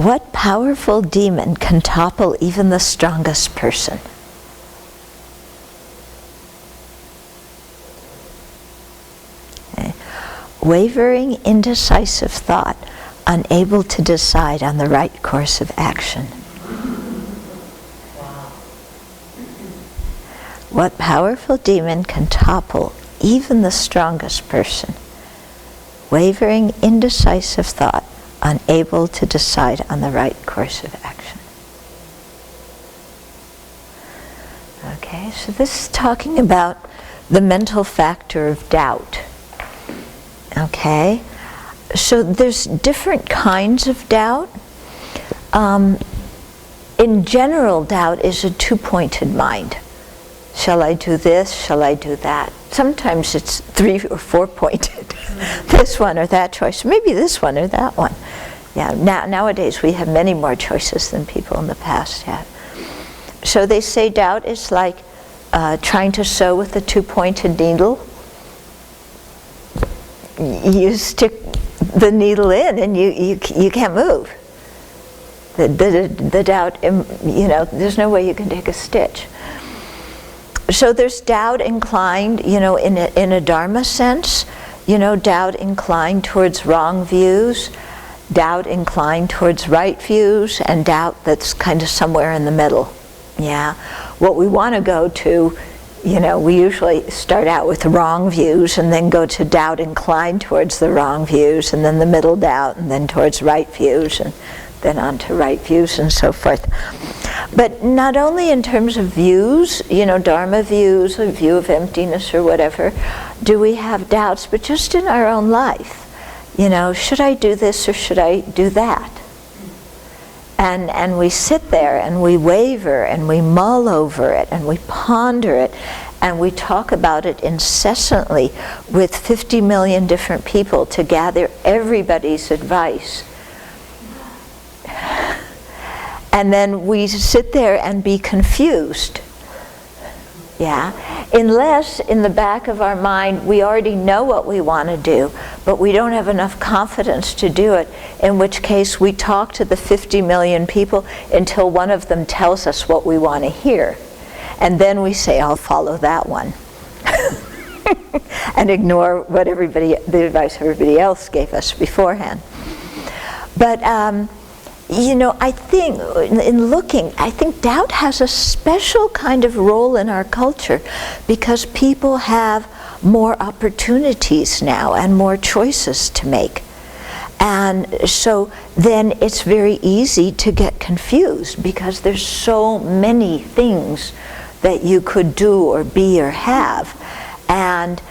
What powerful demon can topple even the strongest person? Okay. Wavering, indecisive thought, unable to decide on the right course of action. What powerful demon can topple even the strongest person? Wavering, indecisive thought, unable to decide on the right course of action. Okay, so this is talking about the mental factor of doubt. Okay, so there's different kinds of doubt. In general, doubt is a two-pointed mind. Shall I do this? Shall I do that? Sometimes it's 3 or 4 pointed. This one or that choice. Maybe this one or that one. Yeah. Nowadays we have many more choices than people in the past had. So they say doubt is like trying to sew with a two-pointed needle. You stick the needle in and you can't move. The doubt, there's no way you can take a stitch. So there's doubt inclined, in a Dharma sense, doubt inclined towards wrong views, doubt inclined towards right views, and doubt that's kind of somewhere in the middle. Yeah. What we want to go to, we usually start out with wrong views and then go to doubt inclined towards the wrong views, and then the middle doubt, and then towards right views, and then on to right views and so forth. But not only in terms of views, Dharma views, a view of emptiness or whatever, do we have doubts, but just in our own life. Should I do this or should I do that? And we sit there and we waver and we mull over it and we ponder it and we talk about it incessantly with 50 million different people to gather everybody's advice. And then we sit there and be confused. Yeah? Unless in the back of our mind we already know what we want to do, but we don't have enough confidence to do it, in which case we talk to the 50 million people until one of them tells us what we want to hear. And then we say, I'll follow that one. And ignore what the advice everybody else gave us beforehand. But I think I think doubt has a special kind of role in our culture because people have more opportunities now and more choices to make. And so then it's very easy to get confused because there's so many things that you could do or be or have. And,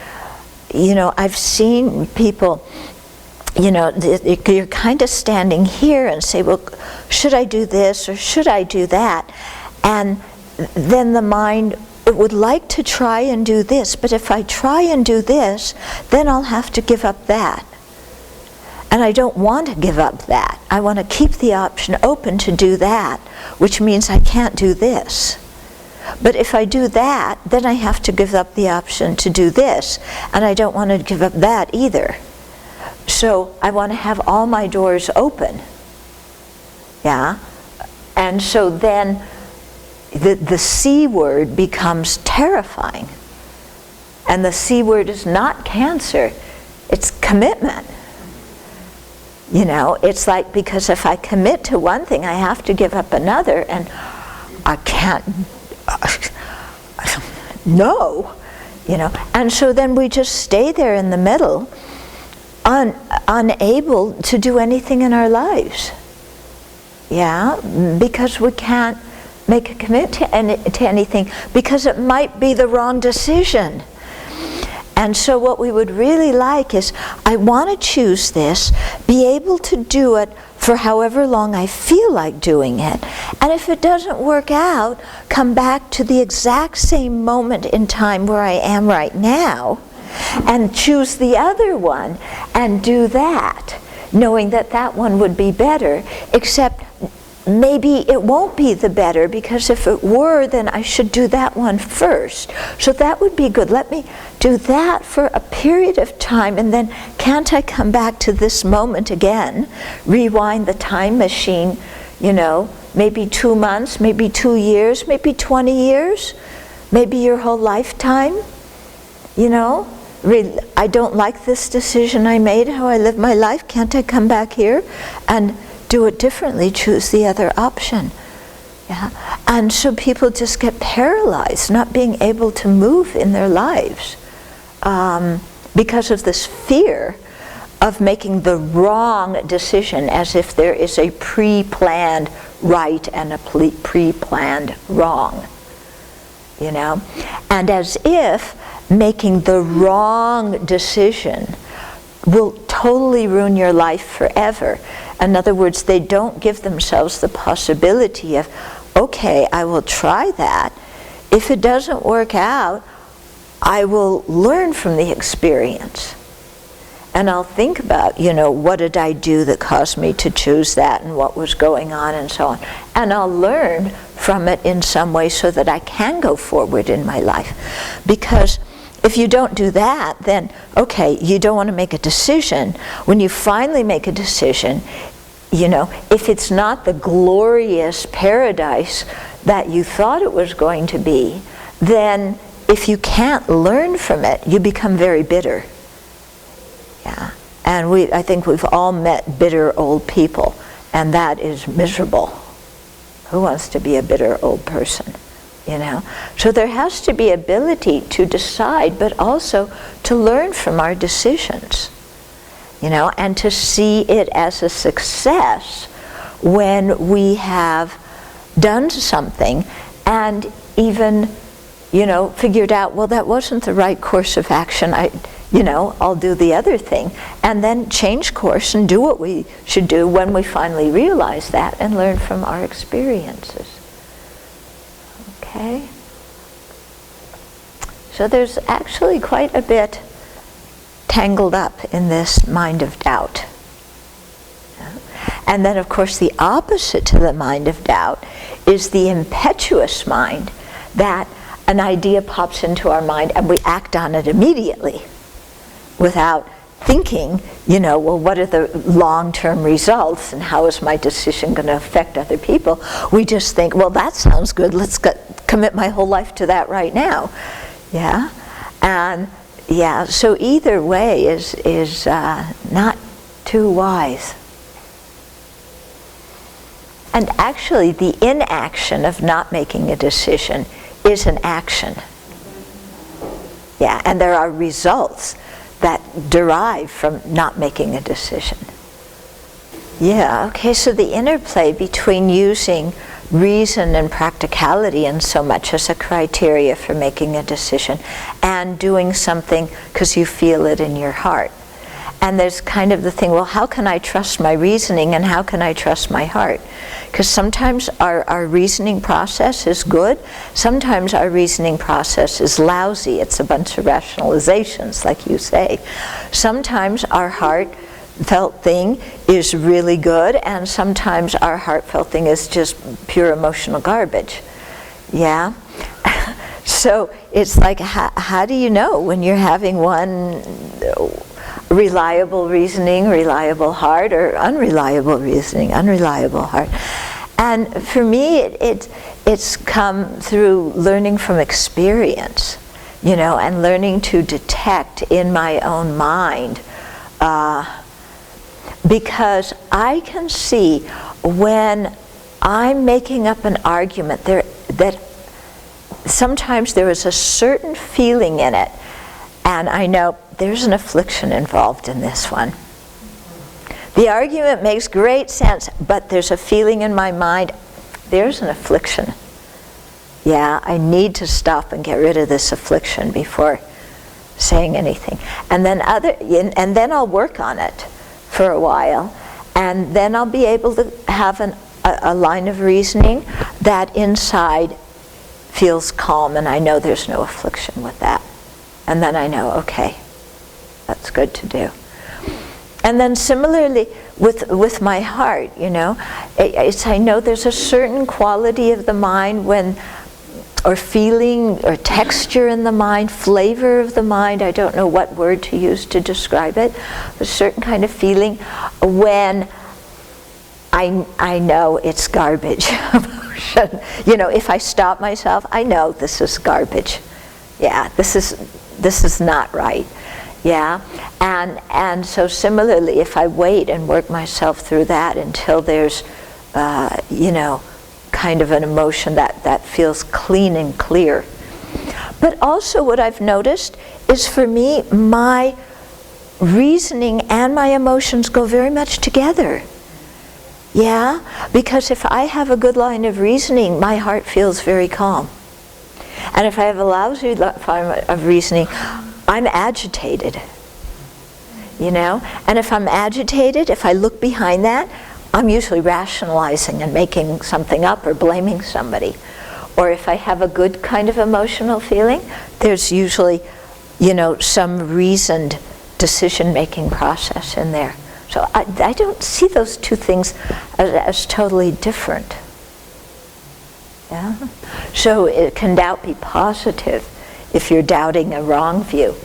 I've seen people, you're kind of standing here and say, well, should I do this or should I do that? And then the mind, it would like to try and do this, but if I try and do this, then I'll have to give up that. And I don't want to give up that. I want to keep the option open to do that, which means I can't do this. But if I do that, then I have to give up the option to do this, and I don't want to give up that either. So I want to have all my doors open. Yeah? And so then the C word becomes terrifying. And the C word is not cancer, it's commitment. It's like, because if I commit to one thing, I have to give up another, and I can't, no. And so then we just stay there in the middle, unable to do anything in our lives. Yeah, because we can't make a commitment to anything because it might be the wrong decision. And so what we would really like is, I want to choose this, be able to do it for however long I feel like doing it. And if it doesn't work out, come back to the exact same moment in time where I am right now and choose the other one and do that, knowing that that one would be better, except maybe it won't be the better, because if it were, then I should do that one first. So that would be good. Let me do that for a period of time, and then can't I come back to this moment again, rewind the time machine, maybe 2 months, maybe 2 years, maybe 20 years, maybe your whole lifetime, I don't like this decision I made, how I live my life. Can't I come back here and do it differently, choose the other option? Yeah. And so people just get paralyzed, not being able to move in their lives because of this fear of making the wrong decision, as if there is a pre-planned right and a pre-planned wrong. And as if making the wrong decision will totally ruin your life forever. In other words, they don't give themselves the possibility of, okay, I will try that. If it doesn't work out, I will learn from the experience. And I'll think about, what did I do that caused me to choose that, and what was going on, and so on. And I'll learn from it in some way so that I can go forward in my life. Because if you don't do that, then, okay, you don't want to make a decision. When you finally make a decision, if it's not the glorious paradise that you thought it was going to be, then if you can't learn from it, you become very bitter. Yeah. And I think we've all met bitter old people, and that is miserable. Who wants to be a bitter old person? So there has to be ability to decide, but also to learn from our decisions, and to see it as a success when we have done something and even, figured out, well, that wasn't the right course of action. I'll do the other thing, and then change course and do what we should do when we finally realize that and learn from our experiences. Okay? So there's actually quite a bit tangled up in this mind of doubt. And then, of course, the opposite to the mind of doubt is the impetuous mind, that an idea pops into our mind and we act on it immediately without thinking, well, what are the long-term results and how is my decision going to affect other people? We just think, well, that sounds good. Let's commit my whole life to that right now. Yeah? And so either way is not too wise. And actually, the inaction of not making a decision is an action. Yeah, and there are results that derive from not making a decision. Yeah, okay, so the interplay between using reason and practicality in so much as a criteria for making a decision and doing something because you feel it in your heart. And there's kind of the thing, well, how can I trust my reasoning and how can I trust my heart? Because sometimes our reasoning process is good, sometimes our reasoning process is lousy. It's a bunch of rationalizations, like you say. Sometimes our heartfelt thing is really good, and sometimes our heartfelt thing is just pure emotional garbage. Yeah? So it's like, how do you know when you're having one reliable reasoning, reliable heart, or unreliable reasoning, unreliable heart? And for me, it's come through learning from experience, and learning to detect in my own mind, because I can see when I'm making up an argument that sometimes there is a certain feeling in it, and I know there's an affliction involved in this one. The argument makes great sense, but there's a feeling in my mind, there's an affliction. Yeah, I need to stop and get rid of this affliction before saying anything. And then I'll work on it for a while, and then I'll be able to have a line of reasoning that inside feels calm, and I know there's no affliction with that. And then I know, okay, that's good to do. And then similarly with my heart, you know, I know there's a certain quality of the mind when, or feeling or texture in the mind, flavor of the mind, I don't know what word to use to describe it, a certain kind of feeling when I know it's garbage emotion. You know, if I stop myself, I know this is garbage. Yeah, this is not right. Yeah, and so similarly, if I wait and work myself through that until there's, you know, kind of an emotion that feels clean and clear. But also what I've noticed is for me, my reasoning and my emotions go very much together. Yeah, because if I have a good line of reasoning, my heart feels very calm. And if I have a lousy line of reasoning, I'm agitated, you know? And if I'm agitated, if I look behind that, I'm usually rationalizing and making something up or blaming somebody. Or if I have a good kind of emotional feeling, there's usually, you know, some reasoned decision-making process in there. So I don't see those two things as totally different. Yeah? So can doubt be positive if you're doubting a wrong view?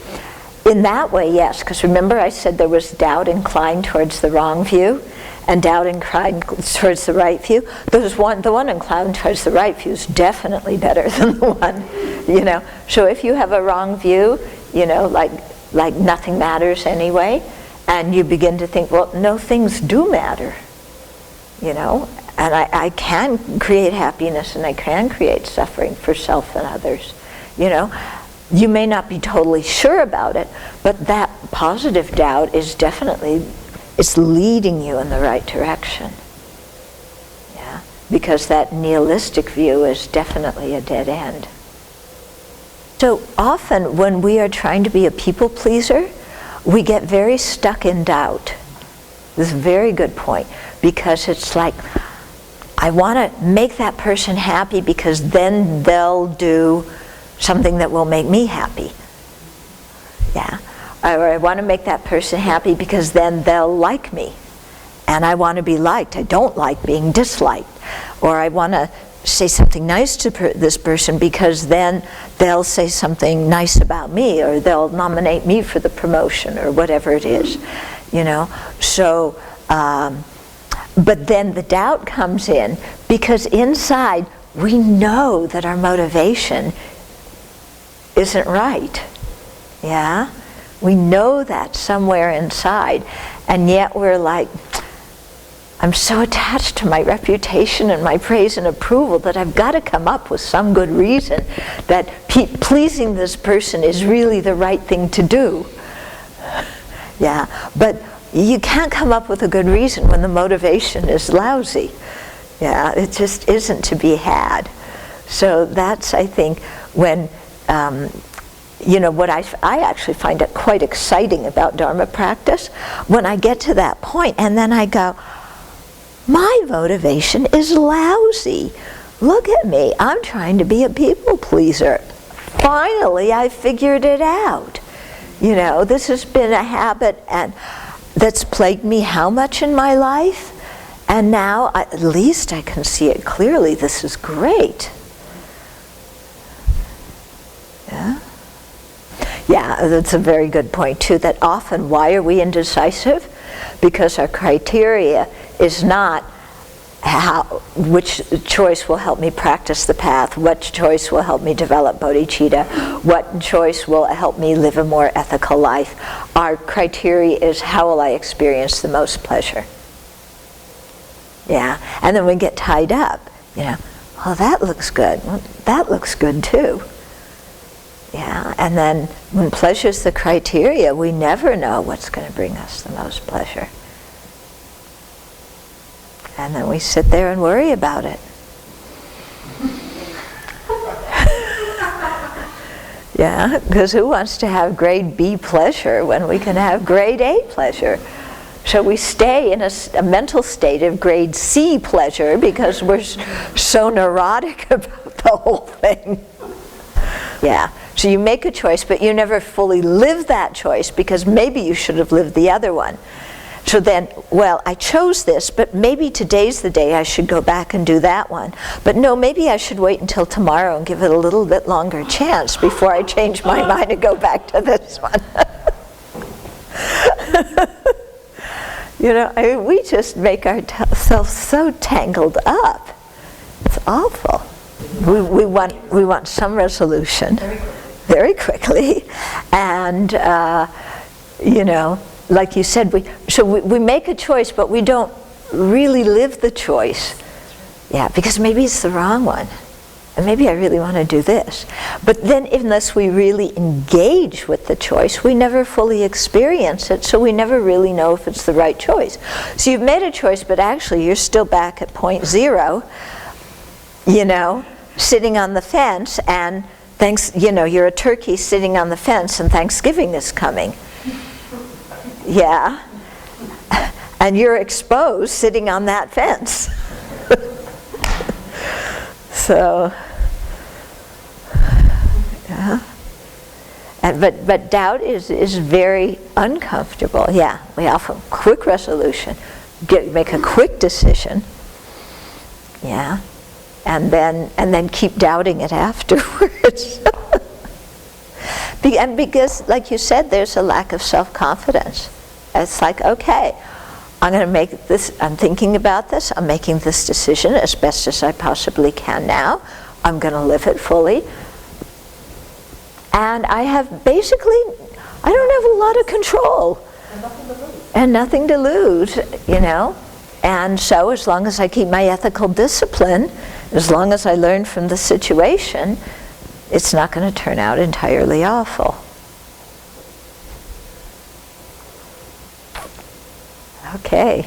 In that way, yes, because remember I said there was doubt inclined towards the wrong view and doubt inclined towards the right view. The one inclined towards the right view is definitely better than the one, you know. So if you have a wrong view, you know, like nothing matters anyway, and you begin to think, well, no, things do matter, you know, and I can create happiness and I can create suffering for self and others, you know. You may not be totally sure about it, but that positive doubt is definitely, it's leading you in the right direction. Yeah, because that nihilistic view is definitely a dead end. So often when we are trying to be a people pleaser, we get very stuck in doubt. This is a very good point, because it's like, I want to make that person happy because then they'll do something that will make me happy. Yeah. Or I want to make that person happy because then they'll like me. And I want to be liked. I don't like being disliked. Or I want to say something nice to this person because then they'll say something nice about me, or they'll nominate me for the promotion, or whatever it is. You know? So, but then the doubt comes in because inside we know that our motivation isn't right. Yeah? We know that somewhere inside, and yet we're like, I'm so attached to my reputation and my praise and approval that I've got to come up with some good reason that pleasing this person is really the right thing to do. Yeah, but you can't come up with a good reason when the motivation is lousy. Yeah, it just isn't to be had. So that's, I think, when you know, what I actually find it quite exciting about Dharma practice, when I get to that point and then I go, my motivation is lousy. Look at me, I'm trying to be a people pleaser. Finally, I figured it out. You know, this has been a habit and that's plagued me how much in my life? And now, at least I can see it clearly. This is great. Yeah? Yeah, that's a very good point too, that often, why are we indecisive? Because our criteria is not which choice will help me practice the path, what choice will help me develop bodhicitta, what choice will help me live a more ethical life. Our criteria is, how will I experience the most pleasure? Yeah, and then we get tied up, you know, oh, that looks good, well, that looks good too. Yeah, and then when pleasure is the criteria, we never know what's going to bring us the most pleasure. And then we sit there and worry about it. Yeah, because who wants to have grade B pleasure when we can have grade A pleasure? So we stay in a mental state of grade C pleasure because we're so neurotic about the whole thing. Yeah, so you make a choice, but you never fully live that choice because maybe you should have lived the other one. So then, well, I chose this, but maybe today's the day I should go back and do that one. But no, maybe I should wait until tomorrow and give it a little bit longer chance before I change my mind and go back to this one. You know, I mean, we just make ourselves so tangled up. It's awful. We want some resolution very quickly, and you know, like you said, we make a choice, but we don't really live the choice. Yeah, because maybe it's the wrong one, and maybe I really want to do this. But then, unless we really engage with the choice, we never fully experience it, so we never really know if it's the right choice. So you've made a choice, but actually you're still back at point zero, you know, sitting on the fence, and you know, you're a turkey sitting on the fence, and Thanksgiving is coming. Yeah, and you're exposed sitting on that fence. So, yeah. But doubt is very uncomfortable. Yeah, we often quick resolution, make a quick decision. Yeah, and then keep doubting it afterwards. And because, like you said, there's a lack of self-confidence. It's like, okay, I'm going to make this, I'm thinking about this, I'm making this decision as best as I possibly can now. I'm going to live it fully. And I have basically, I don't have a lot of control. And nothing to lose, you know. And so as long as I keep my ethical discipline, as long as I learn from the situation, it's not going to turn out entirely awful. Okay.